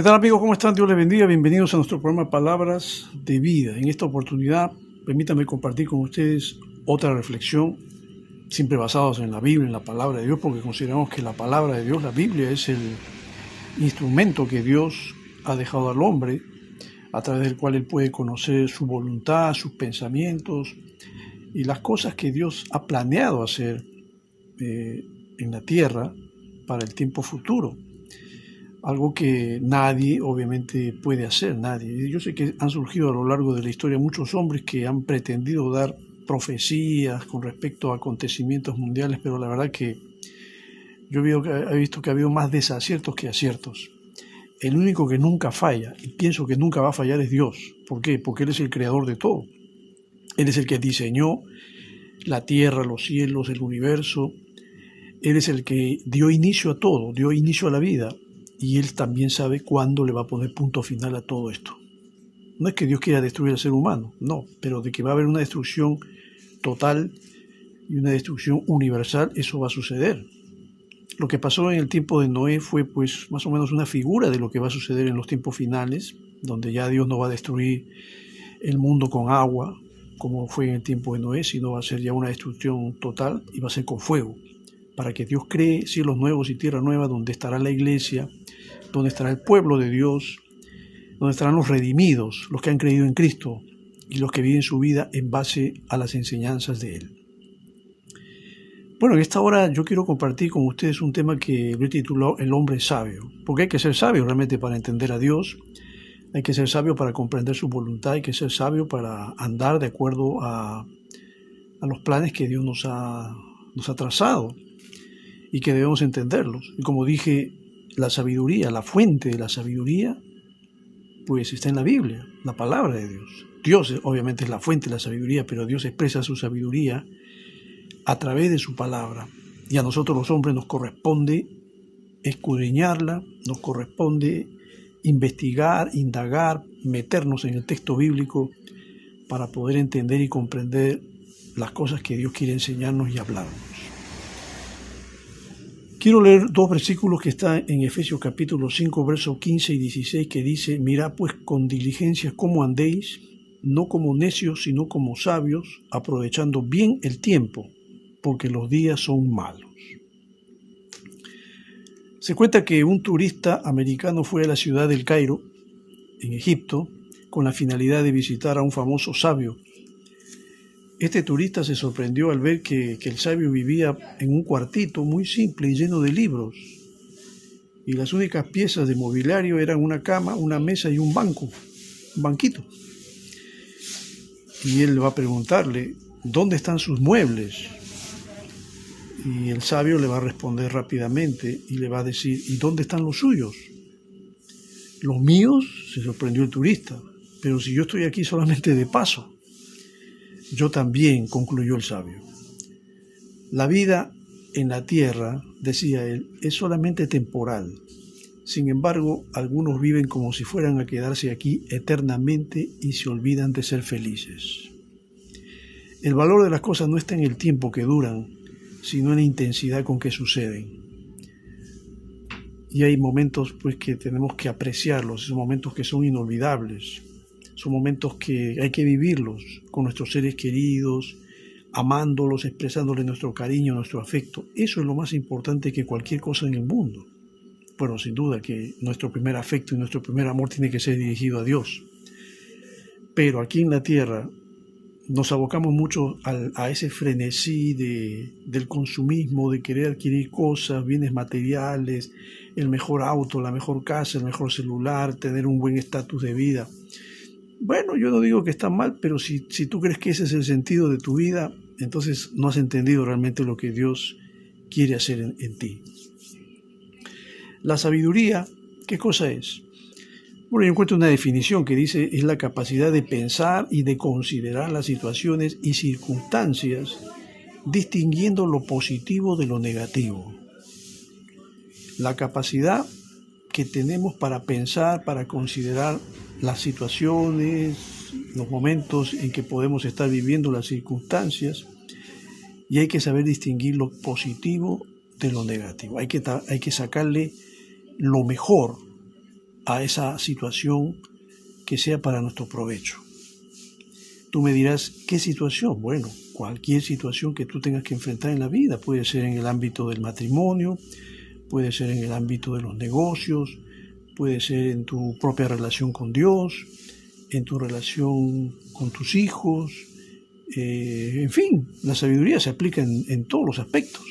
¿Qué tal amigos? ¿Cómo están? Dios les bendiga. Bienvenidos a nuestro programa Palabras de Vida. En esta oportunidad, permítanme compartir con ustedes otra reflexión, siempre basados en la Biblia, en la Palabra de Dios, porque consideramos que la Palabra de Dios, la Biblia, es el instrumento que Dios ha dejado al hombre, a través del cual él puede conocer su voluntad, sus pensamientos y las cosas que Dios ha planeado hacer en la tierra para el tiempo futuro. Algo que nadie obviamente puede hacer, nadie. Yo sé que han surgido a lo largo de la historia muchos hombres que han pretendido dar profecías con respecto a acontecimientos mundiales, pero la verdad que yo he visto que ha habido más desaciertos que aciertos. El único que nunca falla, y pienso que nunca va a fallar, es Dios. ¿Por qué? Porque Él es el creador de todo. Él es el que diseñó la tierra, los cielos, el universo. Él es el que dio inicio a todo, dio inicio a la vida. Y Él también sabe cuándo le va a poner punto final a todo esto. No es que Dios quiera destruir al ser humano, no, pero de que va a haber una destrucción total y una destrucción universal, eso va a suceder. Lo que pasó en el tiempo de Noé fue pues más o menos una figura de lo que va a suceder en los tiempos finales, donde ya Dios no va a destruir el mundo con agua, como fue en el tiempo de Noé, sino va a ser ya una destrucción total y va a ser con fuego, para que Dios cree cielos nuevos y tierra nueva, donde estará la iglesia, donde estará el pueblo de Dios, donde estarán los redimidos, los que han creído en Cristo y los que viven su vida en base a las enseñanzas de Él. Bueno, en esta hora yo quiero compartir con ustedes un tema que lo he titulado El hombre sabio, porque hay que ser sabio realmente para entender a Dios, hay que ser sabio para comprender su voluntad, hay que ser sabio para andar de acuerdo a los planes que Dios nos ha trazado y que debemos entenderlos. Y como dije, la sabiduría, la fuente de la sabiduría, pues está en la Biblia, la palabra de Dios. Dios obviamente es la fuente de la sabiduría, pero Dios expresa su sabiduría a través de su palabra. Y a nosotros los hombres nos corresponde escudriñarla, nos corresponde investigar, indagar, meternos en el texto bíblico para poder entender y comprender las cosas que Dios quiere enseñarnos y hablarnos. Quiero leer dos versículos que están en Efesios capítulo 5, versos 15 y 16, que dice: mirad pues con diligencia cómo andéis, no como necios, sino como sabios, aprovechando bien el tiempo, porque los días son malos. Se cuenta que un turista americano fue a la ciudad del Cairo, en Egipto, con la finalidad de visitar a un famoso sabio. Este turista se sorprendió al ver que el sabio vivía en un cuartito muy simple y lleno de libros. Y las únicas piezas de mobiliario eran una cama, una mesa y un banquito. Y él va a preguntarle, ¿dónde están sus muebles? Y el sabio le va a responder rápidamente y le va a decir, ¿y dónde están los suyos? ¿Los míos? Se sorprendió el turista. Pero si yo estoy aquí solamente de paso. Yo también, concluyó el sabio. La vida en la tierra, decía él, es solamente temporal. Sin embargo, algunos viven como si fueran a quedarse aquí eternamente y se olvidan de ser felices. El valor de las cosas no está en el tiempo que duran, sino en la intensidad con que suceden. Y hay momentos pues que tenemos que apreciarlos, esos momentos que son inolvidables. Son momentos que hay que vivirlos con nuestros seres queridos, amándolos, expresándoles nuestro cariño, nuestro afecto. Eso es lo más importante que cualquier cosa en el mundo. Bueno, sin duda que nuestro primer afecto y nuestro primer amor tiene que ser dirigido a Dios. Pero aquí en la tierra nos abocamos mucho a ese frenesí del consumismo, de querer adquirir cosas, bienes materiales, el mejor auto, la mejor casa, el mejor celular, tener un buen estatus de vida. Bueno, yo no digo que está mal, pero si tú crees que ese es el sentido de tu vida, entonces no has entendido realmente lo que Dios quiere hacer en ti. La sabiduría, ¿qué cosa es? Bueno, yo encuentro una definición que dice, es la capacidad de pensar y de considerar las situaciones y circunstancias, distinguiendo lo positivo de lo negativo. La capacidad que tenemos para pensar, para considerar las situaciones, los momentos en que podemos estar viviendo, las circunstancias, y hay que saber distinguir lo positivo de lo negativo. Hay que sacarle lo mejor a esa situación que sea para nuestro provecho. Tú me dirás, ¿qué situación? Bueno, cualquier situación que tú tengas que enfrentar en la vida. Puede ser en el ámbito del matrimonio, puede ser en el ámbito de los negocios, puede ser en tu propia relación con Dios, en tu relación con tus hijos. En fin, la sabiduría se aplica en todos los aspectos.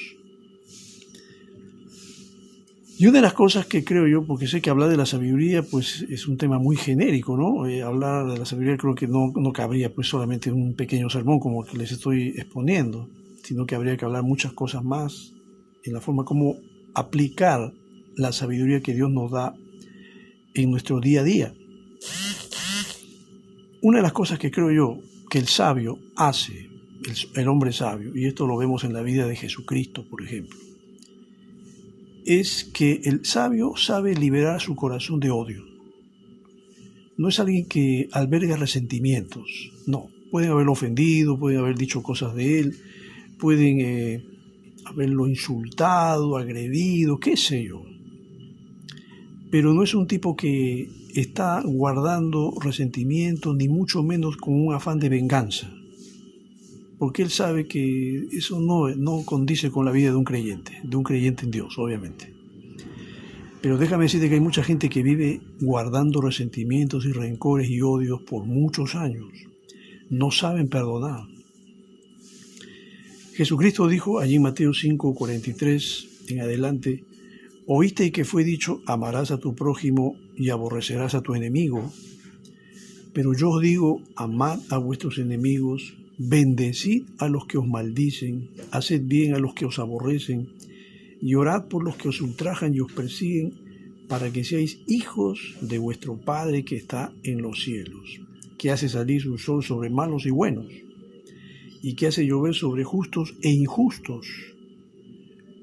Y una de las cosas que creo yo, porque sé que hablar de la sabiduría pues es un tema muy genérico, ¿no? Hablar de la sabiduría creo que no cabría pues solamente en un pequeño sermón como el que les estoy exponiendo, sino que habría que hablar muchas cosas más en la forma como aplicar la sabiduría que Dios nos da en nuestro día a día. Una de las cosas que creo yo que el sabio hace, el hombre sabio, y esto lo vemos en la vida de Jesucristo, por ejemplo, es que el sabio sabe liberar su corazón de odio. No es alguien que alberga resentimientos, no. Pueden haberlo ofendido, pueden haber dicho cosas de él, pueden haberlo insultado, agredido, qué sé yo. Pero no es un tipo que está guardando resentimientos, ni mucho menos con un afán de venganza. Porque él sabe que eso no condice con la vida de un creyente en Dios, obviamente. Pero déjame decirte que hay mucha gente que vive guardando resentimientos y rencores y odios por muchos años. No saben perdonar. Jesucristo dijo allí en Mateo 5:43 en adelante, oíste que fue dicho, amarás a tu prójimo y aborrecerás a tu enemigo. Pero yo os digo, amad a vuestros enemigos, bendecid a los que os maldicen, haced bien a los que os aborrecen, y orad por los que os ultrajan y os persiguen, para que seáis hijos de vuestro Padre que está en los cielos, que hace salir su sol sobre malos y buenos, y que hace llover sobre justos e injustos.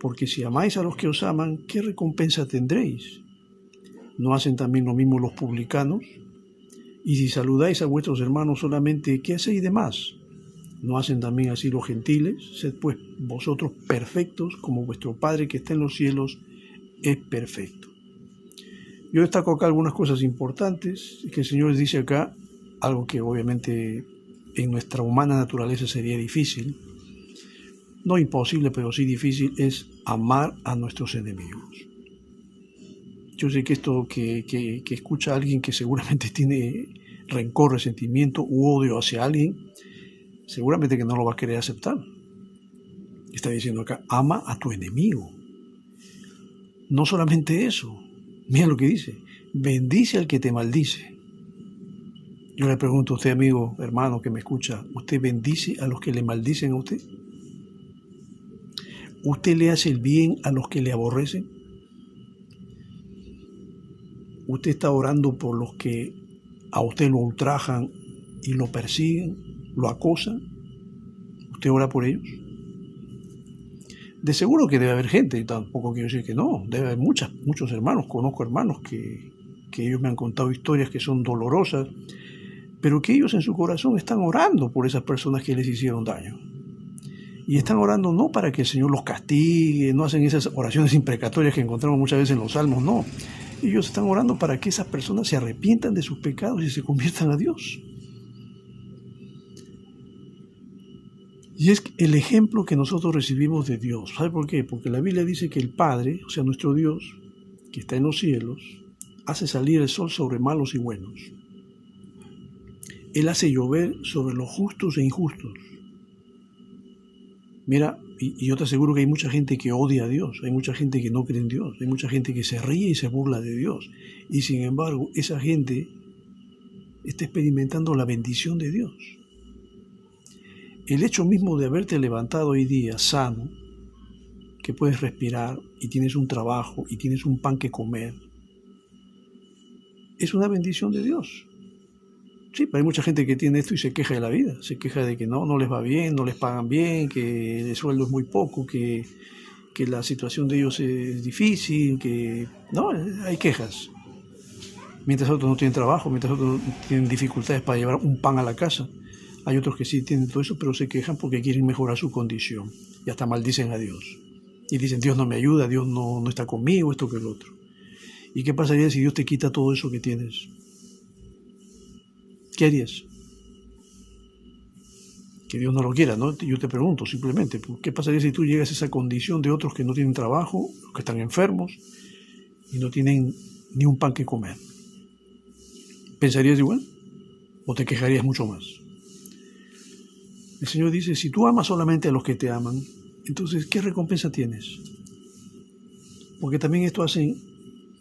Porque si amáis a los que os aman, ¿qué recompensa tendréis? ¿No hacen también lo mismo los publicanos? Y si saludáis a vuestros hermanos solamente, ¿qué hacéis de más? ¿No hacen también así los gentiles? Sed pues vosotros perfectos, como vuestro Padre que está en los cielos es perfecto. Yo destaco acá algunas cosas importantes que el Señor dice acá, algo que obviamente en nuestra humana naturaleza sería difícil, no imposible, pero sí difícil, es amar a nuestros enemigos. Yo sé que esto que escucha a alguien que seguramente tiene rencor, resentimiento u odio hacia alguien, seguramente que no lo va a querer aceptar. Está diciendo acá, ama a tu enemigo. No solamente eso, mira lo que dice, bendice al que te maldice. Yo le pregunto a usted, amigo, hermano que me escucha, ¿usted bendice a los que le maldicen a usted? ¿Usted le hace el bien a los que le aborrecen? ¿Usted está orando por los que a usted lo ultrajan y lo persiguen, lo acosan? ¿Usted ora por ellos? De seguro que debe haber gente, y tampoco quiero decir que no, debe haber muchos hermanos, conozco hermanos que ellos me han contado historias que son dolorosas, pero que ellos en su corazón están orando por esas personas que les hicieron daño. Y están orando no para que el Señor los castigue, no hacen esas oraciones imprecatorias que encontramos muchas veces en los salmos, no. Ellos están orando para que esas personas se arrepientan de sus pecados y se conviertan a Dios. Y es el ejemplo que nosotros recibimos de Dios. ¿Sabe por qué? Porque la Biblia dice que el Padre, o sea, nuestro Dios, que está en los cielos, hace salir el sol sobre malos y buenos. Él hace llover sobre los justos e injustos. Mira, y yo te aseguro que hay mucha gente que odia a Dios, hay mucha gente que no cree en Dios, hay mucha gente que se ríe y se burla de Dios. Y sin embargo, esa gente está experimentando la bendición de Dios. El hecho mismo de haberte levantado hoy día sano, que puedes respirar y tienes un trabajo y tienes un pan que comer, es una bendición de Dios. Sí, pero hay mucha gente que tiene esto y se queja de la vida, se queja de que no les va bien, no les pagan bien, que el sueldo es muy poco, que la situación de ellos es difícil, que no, hay quejas. Mientras otros no tienen trabajo, mientras otros tienen dificultades para llevar un pan a la casa. Hay otros que sí tienen todo eso, pero se quejan porque quieren mejorar su condición y hasta maldicen a Dios. Y dicen, Dios no me ayuda, Dios no está conmigo, esto que lo otro. ¿Y qué pasaría si Dios te quita todo eso que tienes? ¿Qué harías? Que Dios no lo quiera, ¿no? Yo te pregunto simplemente, ¿qué pasaría si tú llegas a esa condición de otros que no tienen trabajo, que están enfermos y no tienen ni un pan que comer? ¿Pensarías igual? ¿O te quejarías mucho más? El Señor dice, si tú amas solamente a los que te aman, entonces, ¿qué recompensa tienes? Porque también esto hacen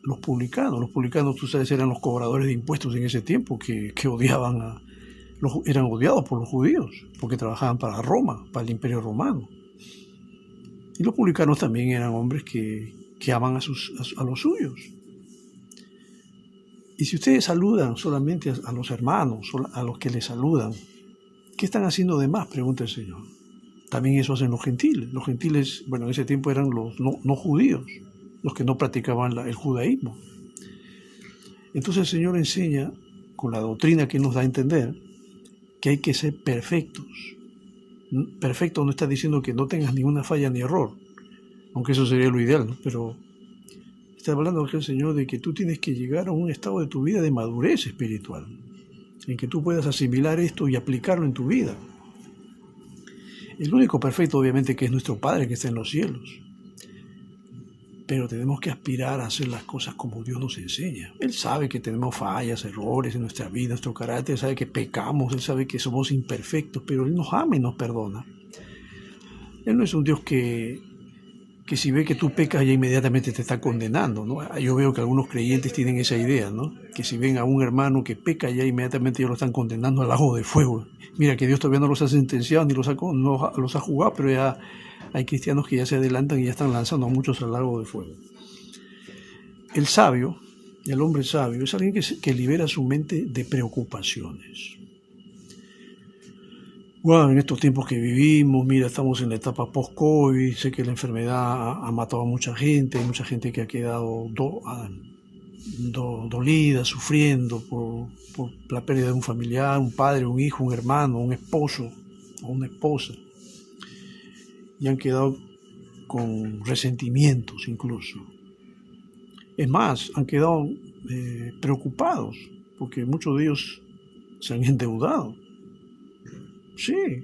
los publicanos. Los publicanos, tú sabes, eran los cobradores de impuestos en ese tiempo que odiaban eran odiados por los judíos, porque trabajaban para Roma, para el Imperio Romano. Y los publicanos también eran hombres que aman a los suyos. Y si ustedes saludan solamente a los hermanos, a los que les saludan, ¿qué están haciendo de más? Pregunta el Señor. También eso hacen los gentiles. Los gentiles, bueno, en ese tiempo eran los no judíos, los que no practicaban el judaísmo. Entonces el Señor enseña, con la doctrina que nos da a entender, que hay que ser perfectos. Perfecto no está diciendo que no tengas ninguna falla ni error, aunque eso sería lo ideal, ¿no? Pero está hablando aquí el Señor de que tú tienes que llegar a un estado de tu vida de madurez espiritual, en que tú puedas asimilar esto y aplicarlo en tu vida. El único perfecto, obviamente, que es nuestro Padre que está en los cielos. Pero tenemos que aspirar a hacer las cosas como Dios nos enseña. Él sabe que tenemos fallas, errores en nuestra vida, nuestro carácter, Él sabe que pecamos, Él sabe que somos imperfectos, pero Él nos ama y nos perdona. Él no es un Dios que si ve que tú pecas ya inmediatamente te está condenando, ¿no? Yo veo que algunos creyentes tienen esa idea, ¿no? Que si ven a un hermano que peca ya inmediatamente ya lo están condenando al lago de fuego. Mira que Dios todavía no los ha sentenciado ni no los ha juzgado, pero ya hay cristianos que ya se adelantan y ya están lanzando a muchos al lago de fuego. El sabio, el hombre sabio, es alguien que libera su mente de preocupaciones. Bueno, en estos tiempos que vivimos, mira, estamos en la etapa post-COVID, sé que la enfermedad ha matado a mucha gente, hay mucha gente que ha quedado dolida, sufriendo por la pérdida de un familiar, un padre, un hijo, un hermano, un esposo o una esposa. Y han quedado con resentimientos incluso. Es más, han quedado preocupados porque muchos de ellos se han endeudado. Sí,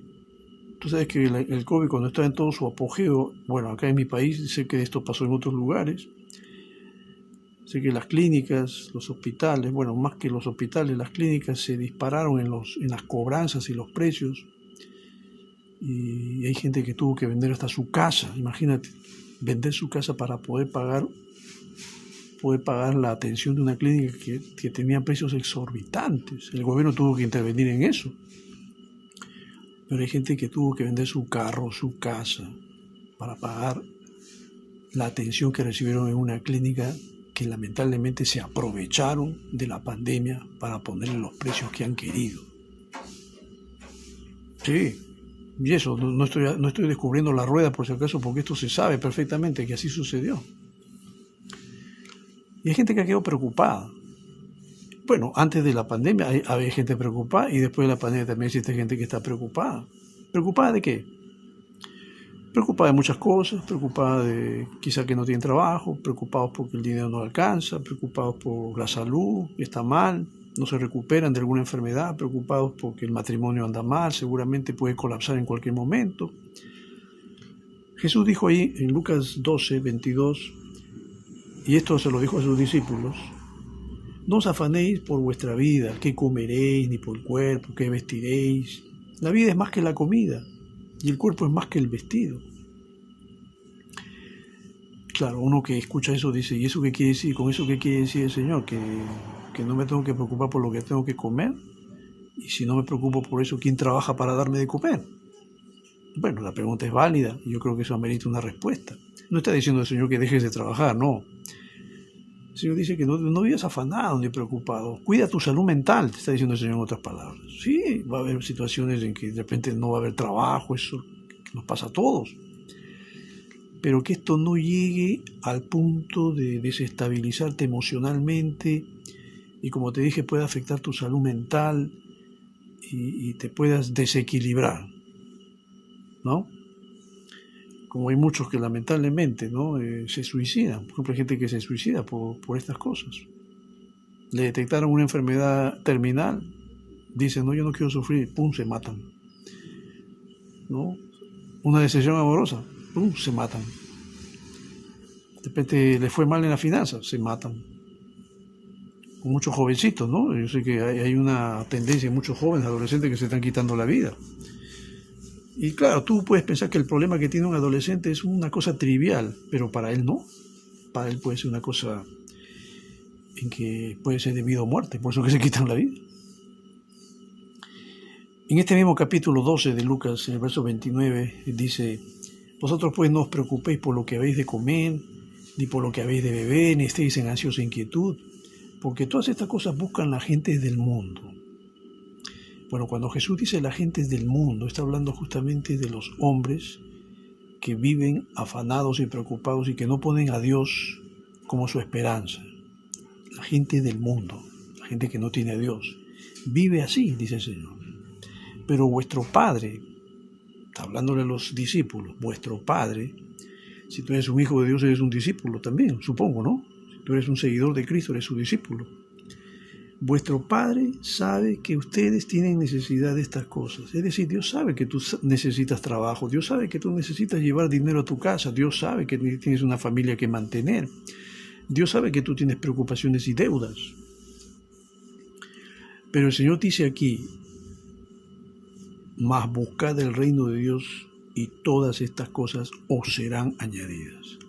tú sabes que el COVID cuando está en todo su apogeo, bueno, acá en mi país sé que esto pasó en otros lugares, sé que las clínicas, los hospitales, bueno, más que los hospitales, las clínicas se dispararon en las cobranzas y los precios, y hay gente que tuvo que vender hasta su casa, imagínate, vender su casa para poder pagar la atención de una clínica que tenía precios exorbitantes. El gobierno tuvo que intervenir en eso. Pero hay gente que tuvo que vender su carro, su casa, para pagar la atención que recibieron en una clínica que lamentablemente se aprovecharon de la pandemia para ponerle los precios que han querido. Sí, y eso, no estoy descubriendo la rueda por si acaso, porque esto se sabe perfectamente que así sucedió. Y hay gente que ha quedado preocupada. Bueno, antes de la pandemia había gente preocupada y después de la pandemia también existe gente que está preocupada. ¿Preocupada de qué? Preocupada de muchas cosas, preocupada de quizá que no tienen trabajo, preocupados porque el dinero no alcanza, preocupados por la salud, que está mal, no se recuperan de alguna enfermedad, preocupados porque el matrimonio anda mal, seguramente puede colapsar en cualquier momento. Jesús dijo ahí en Lucas 12, 22, y esto se lo dijo a sus discípulos: no os afanéis por vuestra vida, qué comeréis, ni por el cuerpo, qué vestiréis. La vida es más que la comida, y el cuerpo es más que el vestido. Claro, uno que escucha eso dice, ¿y eso qué quiere decir? ¿Con eso qué quiere decir el Señor? ¿Que no me tengo que preocupar por lo que tengo que comer? Y si no me preocupo por eso, ¿quién trabaja para darme de comer? Bueno, la pregunta es válida, y yo creo que eso amerita una respuesta. No está diciendo el Señor que dejes de trabajar, no. El Señor dice que no vivas afanado ni preocupado. Cuida tu salud mental, te está diciendo el Señor en otras palabras. Sí, va a haber situaciones en que de repente no va a haber trabajo, eso nos pasa a todos. Pero que esto no llegue al punto de desestabilizarte emocionalmente y, como te dije, pueda afectar tu salud mental y te puedas desequilibrar, ¿no? como hay muchos que lamentablemente, ¿no? Se suicidan. Por ejemplo, hay gente que se suicida por estas cosas. Le detectaron una enfermedad terminal, dicen, no, yo no quiero sufrir, pum, se matan, ¿no? Una decepción amorosa, pum, se matan. De repente les fue mal en la finanza, se matan. Con muchos jovencitos, ¿no? Yo sé que hay una tendencia en muchos jóvenes, adolescentes que se están quitando la vida. Y claro, tú puedes pensar que el problema que tiene un adolescente es una cosa trivial, pero para él no. Para él puede ser una cosa en que puede ser debido a muerte, por eso que se quitan la vida. En este mismo capítulo 12 de Lucas, en el verso 29, dice: vosotros pues no os preocupéis por lo que habéis de comer, ni por lo que habéis de beber, ni estéis en ansiosa inquietud, porque todas estas cosas buscan la gente del mundo. Bueno, cuando Jesús dice la gente del mundo, está hablando justamente de los hombres que viven afanados y preocupados y que no ponen a Dios como su esperanza. La gente del mundo, la gente que no tiene a Dios, vive así, dice el Señor. Pero vuestro Padre, está hablándole a los discípulos, vuestro Padre, si tú eres un hijo de Dios, eres un discípulo también, supongo, ¿no? Si tú eres un seguidor de Cristo, eres su discípulo. Vuestro Padre sabe que ustedes tienen necesidad de estas cosas. Es decir, Dios sabe que tú necesitas trabajo, Dios sabe que tú necesitas llevar dinero a tu casa, Dios sabe que tienes una familia que mantener, Dios sabe que tú tienes preocupaciones y deudas. Pero el Señor dice aquí: mas buscad el reino de Dios y todas estas cosas os serán añadidas.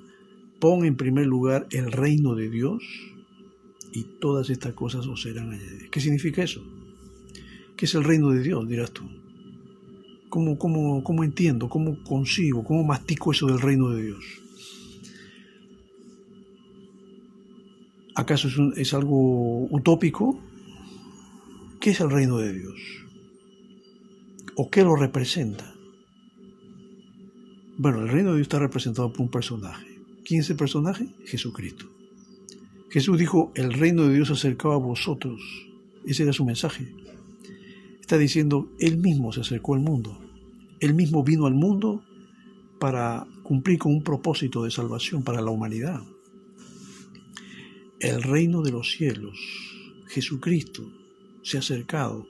Pon en primer lugar el reino de Dios y todas estas cosas os serán añadidas. ¿Qué significa eso? ¿Qué es el reino de Dios, dirás tú? ¿Cómo entiendo? ¿Cómo concibo? ¿Cómo mastico eso del reino de Dios? ¿Acaso es algo utópico? ¿Qué es el reino de Dios? ¿O qué lo representa? Bueno, el reino de Dios está representado por un personaje. ¿Quién es el personaje? Jesucristo. Jesús dijo: el reino de Dios se acercaba a vosotros. Ese era su mensaje. Está diciendo, Él mismo se acercó al mundo. Él mismo vino al mundo para cumplir con un propósito de salvación para la humanidad. El reino de los cielos, Jesucristo, se ha acercado.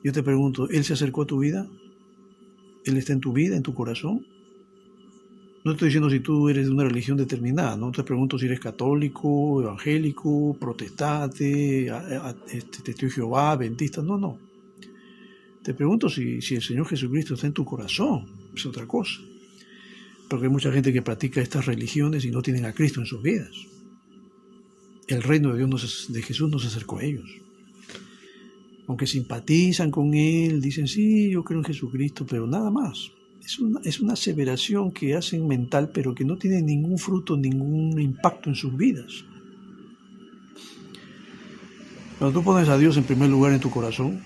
Yo te pregunto, ¿Él se acercó a tu vida? ¿Él está en tu vida, en tu corazón? No estoy diciendo si tú eres de una religión determinada, no te pregunto si eres católico, evangélico, protestante, testigo de Jehová, adventista, no. Te pregunto si el Señor Jesucristo está en tu corazón, es otra cosa. Porque hay mucha gente que practica estas religiones y no tienen a Cristo en sus vidas. El reino de Dios, de Jesús, no se acercó a ellos. Aunque simpatizan con Él, dicen, sí, yo creo en Jesucristo, pero nada más. Es una aseveración que hacen mental, pero que no tiene ningún fruto, ningún impacto en sus vidas. Cuando tú pones a Dios en primer lugar en tu corazón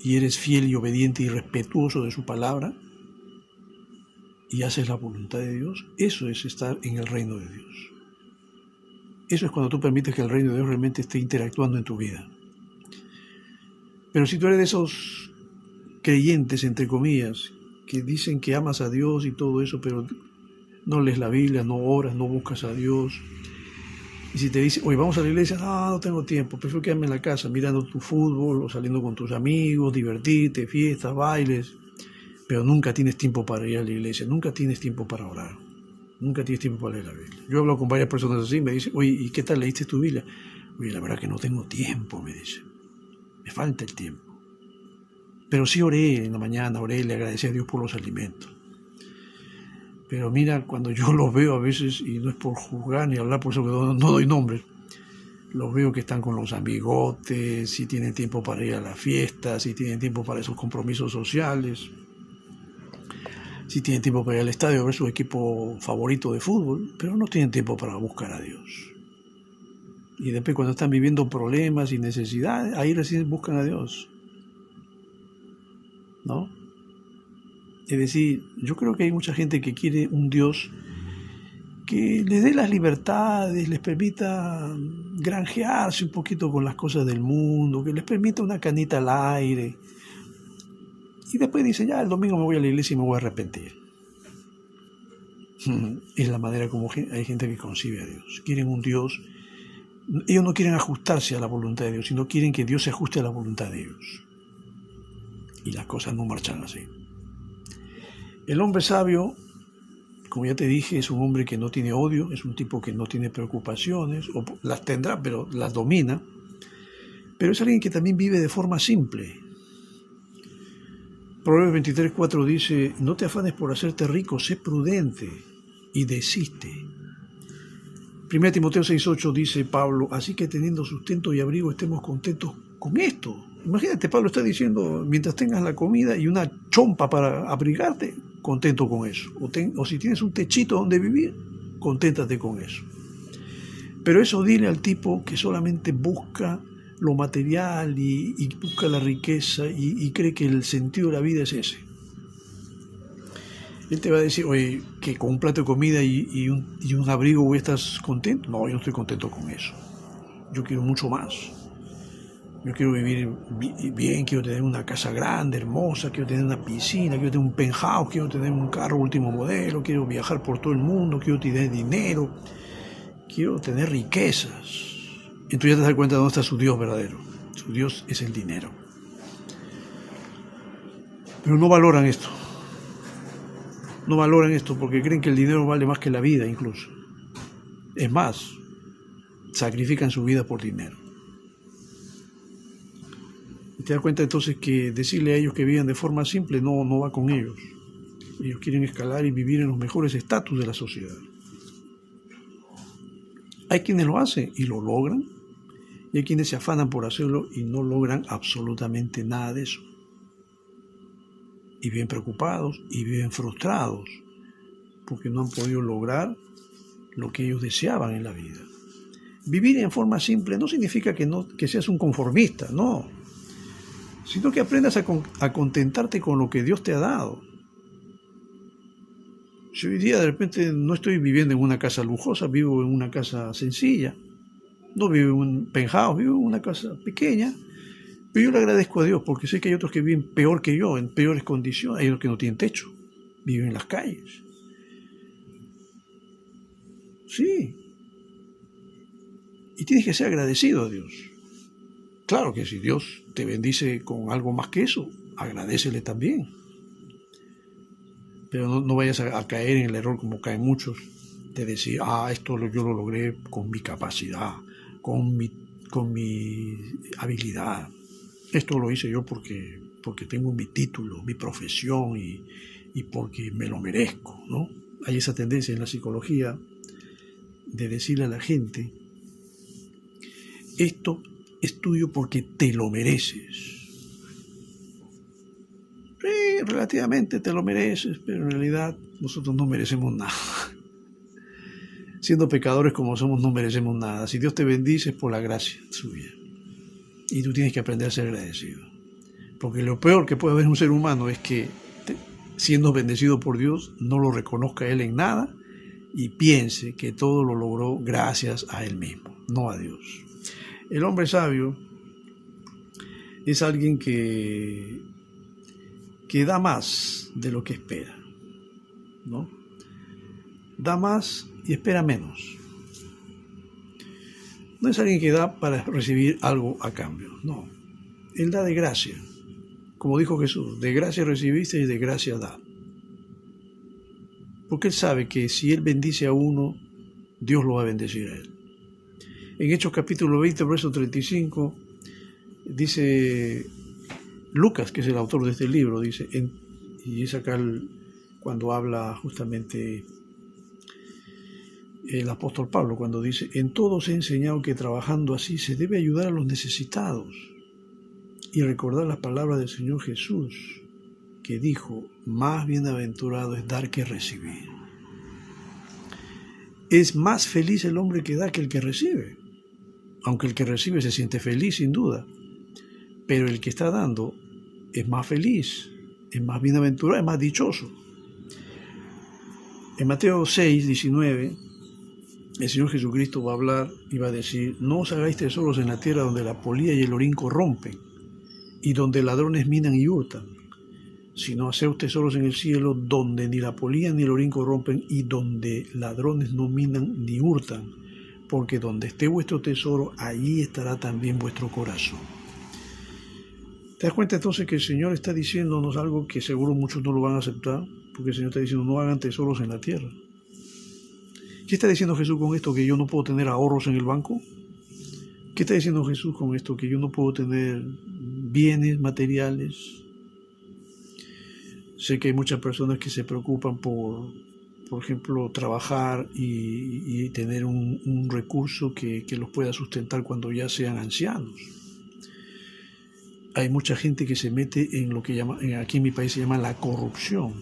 y eres fiel y obediente y respetuoso de su palabra y haces la voluntad de Dios, eso es estar en el reino de Dios. Eso es cuando tú permites que el reino de Dios realmente esté interactuando en tu vida. Pero si tú eres de esos creyentes, entre comillas, que dicen que amas a Dios y todo eso, pero no lees la Biblia, no oras, no buscas a Dios. Y si te dicen, oye, vamos a la iglesia, no tengo tiempo, prefiero quedarme en la casa mirando tu fútbol o saliendo con tus amigos, divertirte, fiestas, bailes, pero nunca tienes tiempo para ir a la iglesia, nunca tienes tiempo para orar, nunca tienes tiempo para leer la Biblia. Yo hablo con varias personas así, me dicen, oye, ¿y qué tal leíste tu Biblia? Oye, la verdad que no tengo tiempo, me dicen, me falta el tiempo. Pero sí oré en la mañana, oré y le agradecí a Dios por los alimentos. Pero mira, cuando yo los veo a veces, y no es por juzgar ni hablar, por eso que no doy nombres, los veo que están con los amigotes, si tienen tiempo para ir a la fiesta, si tienen tiempo para esos compromisos sociales, si tienen tiempo para ir al estadio a ver su equipo favorito de fútbol, pero no tienen tiempo para buscar a Dios. Y después cuando están viviendo problemas y necesidades, ahí recién buscan a Dios, ¿no? Es decir, yo creo que hay mucha gente que quiere un Dios que les dé las libertades, les permita granjearse un poquito con las cosas del mundo, que les permita una canita al aire. Y después dice, ya el domingo me voy a la iglesia y me voy a arrepentir. Es la manera como hay gente que concibe a Dios. Quieren un Dios. Ellos no quieren ajustarse a la voluntad de Dios, sino quieren que Dios se ajuste a la voluntad de ellos. Y las cosas no marchan así. El hombre sabio, como ya te dije, es un hombre que no tiene odio, es un tipo que no tiene preocupaciones, o las tendrá, pero las domina. Pero es alguien que también vive de forma simple. Proverbios 23:4 dice: no te afanes por hacerte rico, sé prudente y desiste. 1 Timoteo 6:8 dice Pablo: así que teniendo sustento y abrigo estemos contentos con esto. Imagínate, Pablo está diciendo, mientras tengas la comida y una chompa para abrigarte, contento con eso. O si tienes un techito donde vivir, conténtate con eso. Pero eso dile al tipo que solamente busca lo material y busca la riqueza y cree que el sentido de la vida es ese. Él te va a decir, oye, que con un plato de comida y un abrigo voy a estar contento. No, yo no estoy contento con eso. Yo quiero mucho más. Yo quiero vivir bien, quiero tener una casa grande, hermosa, quiero tener una piscina, quiero tener un penthouse, quiero tener un carro último modelo, quiero viajar por todo el mundo, quiero tener dinero, quiero tener riquezas. Entonces ya te das cuenta de dónde está su Dios verdadero. Su Dios es el dinero. Pero no valoran esto. No valoran esto porque creen que el dinero vale más que la vida incluso. Es más, sacrifican su vida por dinero. Y te das cuenta entonces que decirle a ellos que vivan de forma simple no va con ellos. Ellos quieren escalar y vivir en los mejores estatus de la sociedad. Hay quienes lo hacen y lo logran, y hay quienes se afanan por hacerlo y no logran absolutamente nada de eso. Y viven preocupados y viven frustrados porque no han podido lograr lo que ellos deseaban en la vida. Vivir en forma simple no significa que seas un conformista, no, sino que aprendas a contentarte con lo que Dios te ha dado. Si hoy día de repente no estoy viviendo en una casa lujosa, vivo en una casa sencilla, no vivo en un penthouse, vivo en una casa pequeña, pero yo le agradezco a Dios porque sé que hay otros que viven peor que yo, en peores condiciones, hay otros que no tienen techo, viven en las calles. Sí. Y tienes que ser agradecido a Dios. Claro que si Dios te bendice con algo más que eso, agradécele también. Pero no vayas a caer en el error como caen muchos, de decir, esto yo lo logré con mi capacidad, con mi habilidad. Esto lo hice yo porque tengo mi título, mi profesión y porque me lo merezco, ¿no? Hay esa tendencia en la psicología de decirle a la gente, esto es tuyo porque te lo mereces. Sí, relativamente te lo mereces, pero en realidad nosotros no merecemos nada. Siendo pecadores como somos, no merecemos nada. Si Dios te bendice es por la gracia suya. Y tú tienes que aprender a ser agradecido. Porque lo peor que puede haber en un ser humano es que, siendo bendecido por Dios, no lo reconozca a Él en nada y piense que todo lo logró gracias a Él mismo, no a Dios. El hombre sabio es alguien que da más de lo que espera, ¿no? Da más y espera menos. No es alguien que da para recibir algo a cambio, no. Él da de gracia. Como dijo Jesús, de gracia recibiste y de gracia da. Porque Él sabe que si Él bendice a uno, Dios lo va a bendecir a Él. En Hechos capítulo 20, verso 35, dice Lucas, que es el autor de este libro, dice, y es acá cuando habla justamente el apóstol Pablo, cuando dice, en todo os he enseñado que trabajando así se debe ayudar a los necesitados y recordar las palabras del Señor Jesús, que dijo, más bienaventurado es dar que recibir. Es más feliz el hombre que da que el que recibe, aunque el que recibe se siente feliz sin duda, pero el que está dando es más feliz, es más bienaventurado, es más dichoso. En Mateo 6, 19, el Señor Jesucristo va a hablar y va a decir, no os hagáis tesoros en la tierra donde la polilla y el orín corrompen, y donde ladrones minan y hurtan, sino haceos tesoros en el cielo, donde ni la polilla ni el orín corrompen, y donde ladrones no minan ni hurtan, porque donde esté vuestro tesoro, allí estará también vuestro corazón. ¿Te das cuenta entonces que el Señor está diciéndonos algo que seguro muchos no lo van a aceptar? Porque el Señor está diciendo, no hagan tesoros en la tierra. ¿Qué está diciendo Jesús con esto? ¿Que yo no puedo tener ahorros en el banco? ¿Qué está diciendo Jesús con esto? ¿Que yo no puedo tener bienes materiales? Sé que hay muchas personas que se preocupan por ejemplo, trabajar y tener un recurso que los pueda sustentar cuando ya sean ancianos. Hay mucha gente que se mete en lo que aquí en mi país se llama la corrupción.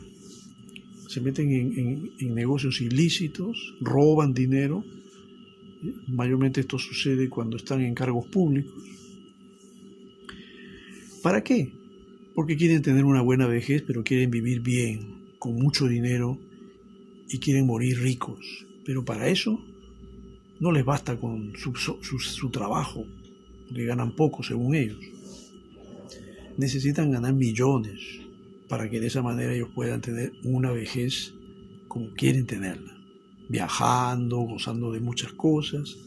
Se meten en negocios ilícitos, roban dinero. Mayormente esto sucede cuando están en cargos públicos. ¿Para qué? Porque quieren tener una buena vejez, pero quieren vivir bien, con mucho dinero, y quieren morir ricos. Pero para eso no les basta con su trabajo, que ganan poco según ellos. Necesitan ganar millones para que de esa manera ellos puedan tener una vejez como quieren tenerla, viajando, gozando de muchas cosas,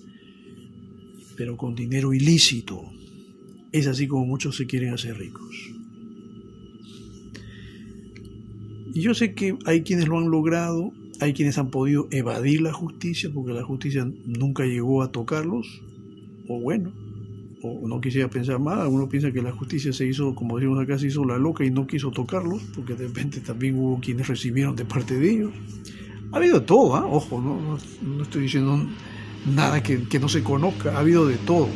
pero con dinero ilícito. Es así como muchos se quieren hacer ricos. Y yo sé que hay quienes lo han logrado, hay quienes han podido evadir la justicia, porque la justicia nunca llegó a tocarlos, o no quisiera pensar mal, algunos piensan que la justicia se hizo, como decimos acá, se hizo la loca y no quiso tocarlos, porque de repente también hubo quienes recibieron de parte de ellos. Ha habido de todo, ojo, no estoy diciendo nada que no se conozca, ha habido de todo.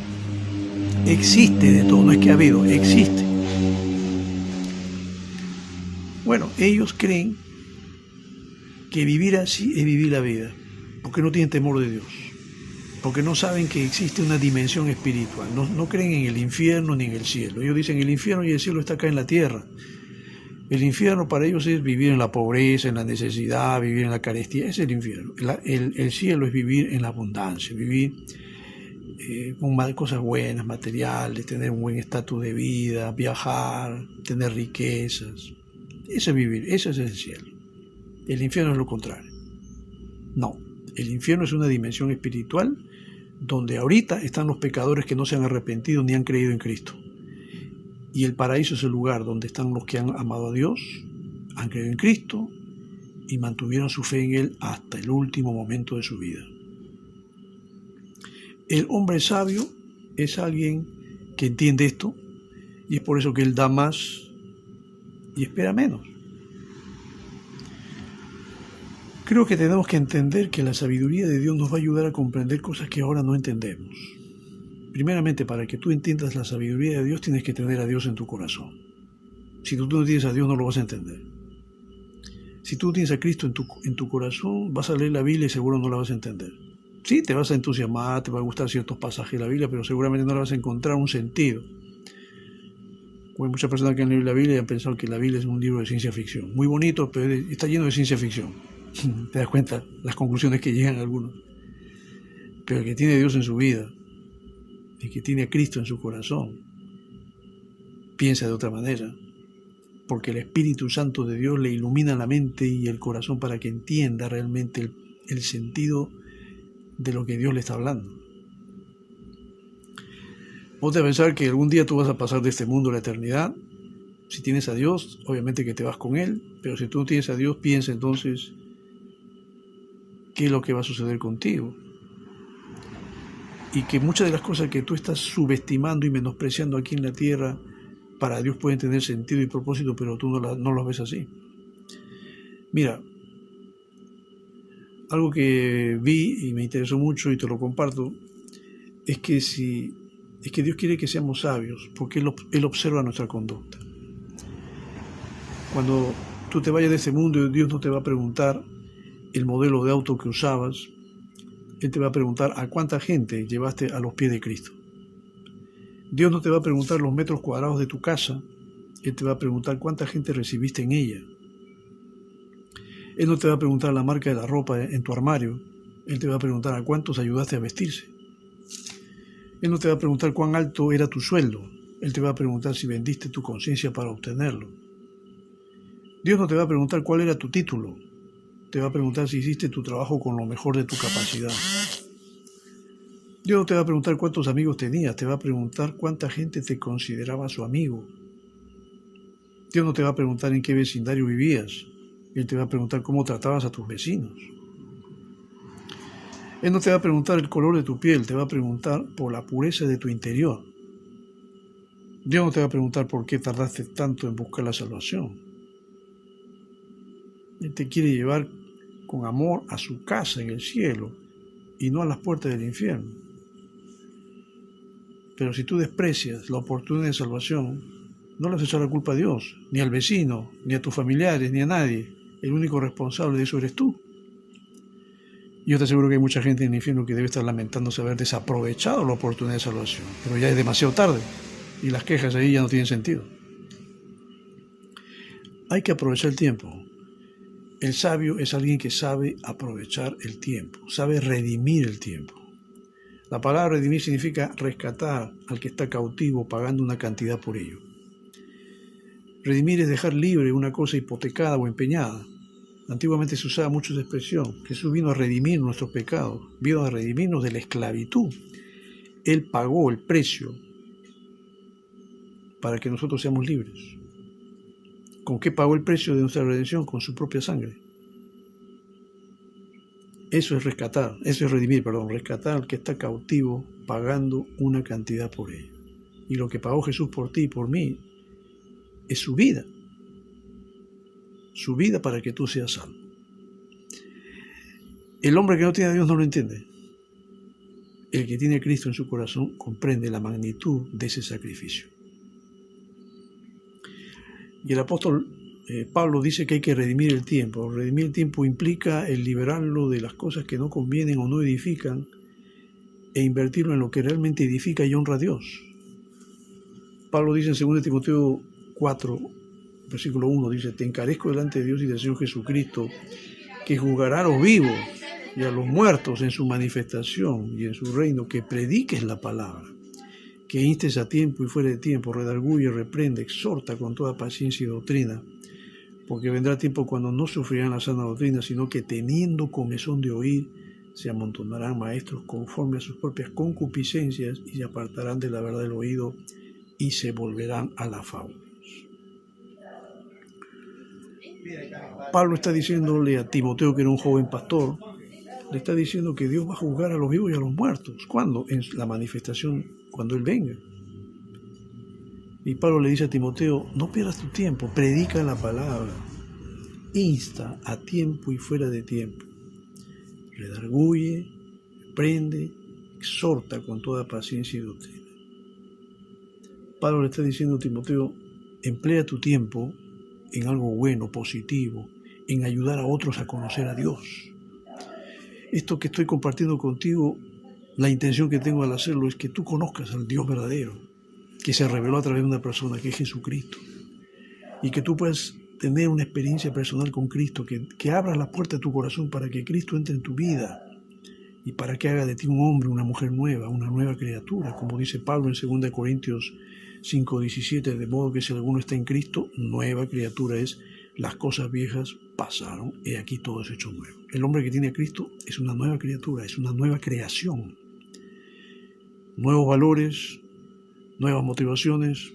Existe de todo, no es que ha habido, existe. Bueno, ellos creen que vivir así es vivir la vida, porque no tienen temor de Dios, porque no saben que existe una dimensión espiritual, no creen en el infierno ni en el cielo. Ellos dicen el infierno y el cielo está acá en la tierra. El infierno para ellos es vivir en la pobreza, en la necesidad, vivir en la carestía, es el infierno. El cielo es vivir en la abundancia, vivir con cosas buenas, materiales, tener un buen estatus de vida, viajar, tener riquezas. Eso es vivir, eso es el cielo. El infierno es lo contrario. No, el infierno es una dimensión espiritual donde ahorita están los pecadores que no se han arrepentido ni han creído en Cristo. Y el paraíso es el lugar donde están los que han amado a Dios, han creído en Cristo y mantuvieron su fe en Él hasta el último momento de su vida. El hombre sabio es alguien que entiende esto y es por eso que él da más y espera menos. Creo que tenemos que entender que la sabiduría de Dios nos va a ayudar a comprender cosas que ahora no entendemos. Primeramente, para que tú entiendas la sabiduría de Dios, tienes que tener a Dios en tu corazón. Si tú no tienes a Dios, no lo vas a entender. Si tú tienes a Cristo en tu corazón, vas a leer la Biblia y seguro no la vas a entender. Sí, te vas a entusiasmar, te va a gustar ciertos pasajes de la Biblia, pero seguramente no le vas a encontrar un sentido. Hay muchas personas que han leído la Biblia y han pensado que la Biblia es un libro de ciencia ficción. Muy bonito, pero está lleno de ciencia ficción. Te das cuenta las conclusiones que llegan algunos. Pero el que tiene a Dios en su vida, el que tiene a Cristo en su corazón, piensa de otra manera, porque el Espíritu Santo de Dios le ilumina la mente y el corazón para que entienda realmente el sentido de lo que Dios le está hablando. Ponte a pensar que algún día tú vas a pasar de este mundo a la eternidad. Si tienes a Dios, obviamente que te vas con Él, pero si tú no tienes a Dios, piensa entonces qué es lo que va a suceder contigo. Y que muchas de las cosas que tú estás subestimando y menospreciando aquí en la tierra, para Dios pueden tener sentido y propósito, pero tú no las ves así. Mira, algo que vi y me interesó mucho y te lo comparto, es que Dios quiere que seamos sabios, porque Él observa nuestra conducta. Cuando tú te vayas de este mundo, Dios no te va a preguntar el modelo de auto que usabas, Él te va a preguntar a cuánta gente llevaste a los pies de Cristo. Dios no te va a preguntar los metros cuadrados de tu casa, Él te va a preguntar cuánta gente recibiste en ella. Él no te va a preguntar la marca de la ropa en tu armario, Él te va a preguntar a cuántos ayudaste a vestirse. Él no te va a preguntar cuán alto era tu sueldo, Él te va a preguntar si vendiste tu conciencia para obtenerlo. Dios no te va a preguntar cuál era tu título, te va a preguntar si hiciste tu trabajo con lo mejor de tu capacidad. Dios no te va a preguntar cuántos amigos tenías, te va a preguntar cuánta gente te consideraba su amigo. Dios no te va a preguntar en qué vecindario vivías, Él te va a preguntar cómo tratabas a tus vecinos. Él no te va a preguntar el color de tu piel, te va a preguntar por la pureza de tu interior. Dios no te va a preguntar por qué tardaste tanto en buscar la salvación. Él te quiere llevar con amor a su casa en el cielo y no a las puertas del infierno. Pero si tú desprecias la oportunidad de salvación, no le vas a echar la culpa a Dios, ni al vecino, ni a tus familiares, ni a nadie. El único responsable de eso eres tú. Yo te aseguro que hay mucha gente en el infierno que debe estar lamentándose haber desaprovechado la oportunidad de salvación, pero ya es demasiado tarde y las quejas ahí ya no tienen sentido. Hay que aprovechar el tiempo. El sabio es alguien que sabe aprovechar el tiempo, sabe redimir el tiempo. La palabra redimir significa rescatar al que está cautivo pagando una cantidad por ello. Redimir es dejar libre una cosa hipotecada o empeñada. Antiguamente se usaba mucho esa expresión. Jesús vino a redimir nuestros pecados, vino a redimirnos de la esclavitud. Él pagó el precio para que nosotros seamos libres. ¿Con qué pagó el precio de nuestra redención? Con su propia sangre. Eso es rescatar, eso es redimir, rescatar al que está cautivo pagando una cantidad por ello. Y lo que pagó Jesús por ti y por mí es su vida para que tú seas salvo. El hombre que no tiene a Dios no lo entiende. El que tiene a Cristo en su corazón comprende la magnitud de ese sacrificio. Y el apóstol Pablo dice que hay que redimir el tiempo. Redimir el tiempo implica el liberarlo de las cosas que no convienen o no edifican e invertirlo en lo que realmente edifica y honra a Dios. Pablo dice en 2 Timoteo 4, versículo 1, dice: te encarezco delante de Dios y del Señor Jesucristo, que juzgará a los vivos y a los muertos en su manifestación y en su reino, que prediques la palabra, que instes a tiempo y fuera de tiempo, redarguye, reprende, exhorta con toda paciencia y doctrina, porque vendrá tiempo cuando no sufrirán la sana doctrina, sino que teniendo comezón de oír, se amontonarán maestros conforme a sus propias concupiscencias y se apartarán de la verdad del oído y se volverán a la fábula. Pablo está diciéndole a Timoteo, que era un joven pastor, le está diciendo que Dios va a juzgar a los vivos y a los muertos. ¿Cuándo? En la manifestación, cuando Él venga. Y Pablo le dice a Timoteo: no pierdas tu tiempo, predica la palabra, insta a tiempo y fuera de tiempo, redarguye, reprende, exhorta con toda paciencia y doctrina. Pablo le está diciendo a Timoteo: emplea tu tiempo en algo bueno, positivo, en ayudar a otros a conocer a Dios. Esto que estoy compartiendo contigo, la intención que tengo al hacerlo es que tú conozcas al Dios verdadero, que se reveló a través de una persona, que es Jesucristo, y que tú puedas tener una experiencia personal con Cristo, que abras la puerta de tu corazón para que Cristo entre en tu vida y para que haga de ti un hombre, una mujer nueva, una nueva criatura, como dice Pablo en 2 Corintios 5:17, de modo que si alguno está en Cristo, nueva criatura es, las cosas viejas pasaron, y aquí todo es hecho nuevo. El hombre que tiene a Cristo es una nueva criatura, es una nueva creación, nuevos valores, nuevas motivaciones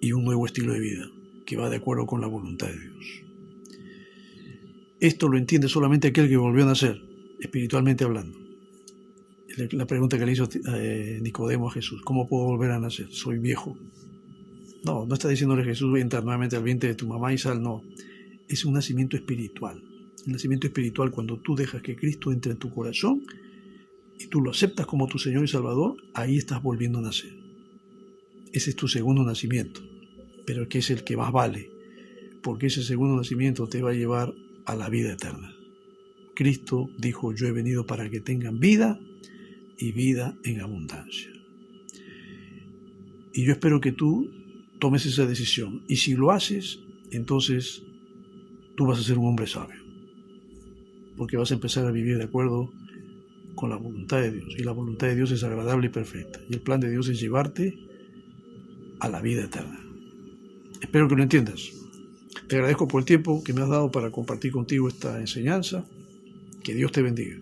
y un nuevo estilo de vida que va de acuerdo con la voluntad de Dios. Esto lo entiende solamente aquel que volvió a nacer, espiritualmente hablando. La pregunta que le hizo Nicodemo a Jesús: ¿cómo puedo volver a nacer? Soy viejo. No está diciéndole Jesús: entra nuevamente al vientre de tu mamá y sal. No, es un nacimiento espiritual. El nacimiento espiritual, cuando tú dejas que Cristo entre en tu corazón y tú lo aceptas como tu Señor y Salvador, ahí estás volviendo a nacer. Ese es tu segundo nacimiento, pero que es el que más vale, porque ese segundo nacimiento te va a llevar a la vida eterna. Cristo dijo: yo he venido para que tengan vida y vida en abundancia. Y yo espero que tú tomes esa decisión, y si lo haces, entonces tú vas a ser un hombre sabio, porque vas a empezar a vivir de acuerdo con la voluntad de Dios, y la voluntad de Dios es agradable y perfecta, y el plan de Dios es llevarte a la vida eterna. Espero que lo entiendas. Te agradezco por el tiempo que me has dado para compartir contigo esta enseñanza. Que Dios te bendiga.